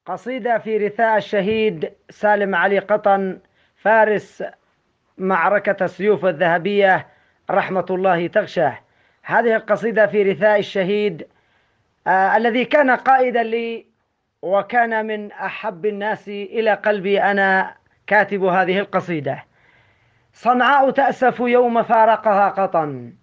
قصيدة في رثاء الشهيد سالم علي قطن، فارس معركة السيوف الذهبية رحمة الله تغشاه. هذه القصيدة في رثاء الشهيد الذي كان قائدا لي، وكان من أحب الناس إلى قلبي. أنا كاتب هذه القصيدة. صنعاء تأسف يوم فارقها قطن،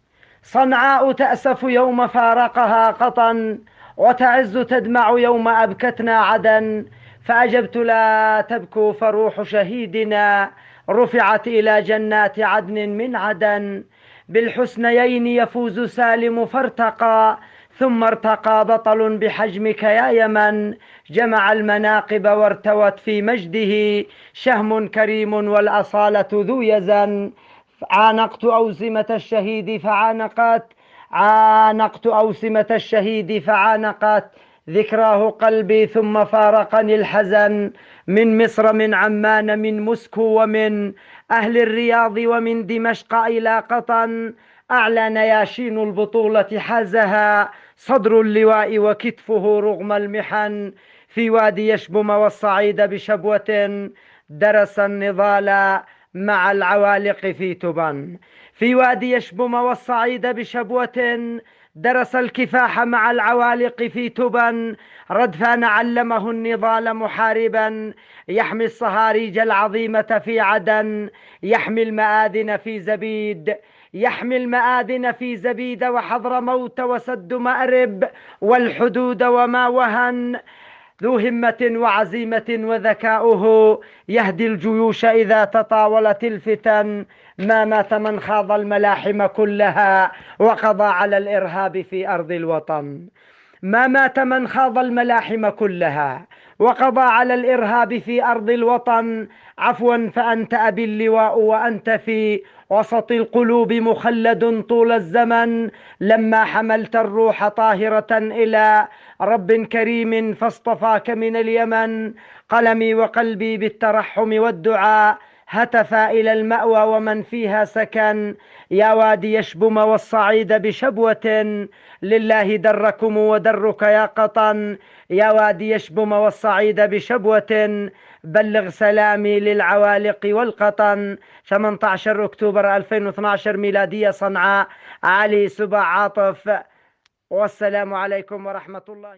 صنعاء تأسف يوم فارقها قطن، وتعز تدمع يوم أبكتنا عدن. فأجبت لا تبكوا فروح شهيدنا رفعت إلى جنات عدن من عدن. بالحسنيين يفوز سالم فارتقى، ثم ارتقى بطل بحجمك يا يمن. جمع المناقب وارتوت في مجده شهم كريم والأصالة ذو يزن. عانقت أوسمة الشهيد فعانقت، عانقت أوسمة الشهيد فعانقت ذكراه قلبي. ثم فارقني الحزن من مصر، من عمان، من موسكو، ومن أهل الرياض، ومن دمشق إلى قطن. أعلى نياشين البطولة حازها صدر اللواء وكتفه رغم المحن. في وادي يشبم والصعيد بشبوة درس النضال مع العوالق في تبن. في وادي يشبم والصعيد بشبوة درس الكفاح مع العوالق في تبن. ردفان علمه النضال محاربا يحمي الصهاريج العظيمة في عدن. يحمي المآذن في زبيد، يحمي المآذن في زبيد وحضرموت وسد مأرب والحدود وما وهن. ذو همة وعزيمة وذكاؤه يهدي الجيوش إذا تطاولت الفتن. ما مات من خاض الملاحم كلها وقضى على الإرهاب في أرض الوطن. ما مات من خاض الملاحم كلها وقضى على الإرهاب في أرض الوطن. عفوا فأنت أبي اللواء، وأنت في وسط القلوب مخلد طول الزمن. لما حملت الروح طاهرة إلى رب كريم فاصطفاك من اليمن. قلمي وقلبي بالترحم والدعاء هتفا إلى المأوى ومن فيها سكن. يا وادي يشبم والصعيد بشبوة لله دركم ودرك يا قطن. يا وادي يشبم والصعيد بشبوة بلغ سلامي للعوالق والقطن. 18 أكتوبر 2012 ميلادية، صنعاء. علي سبع عاطف. والسلام عليكم ورحمة الله.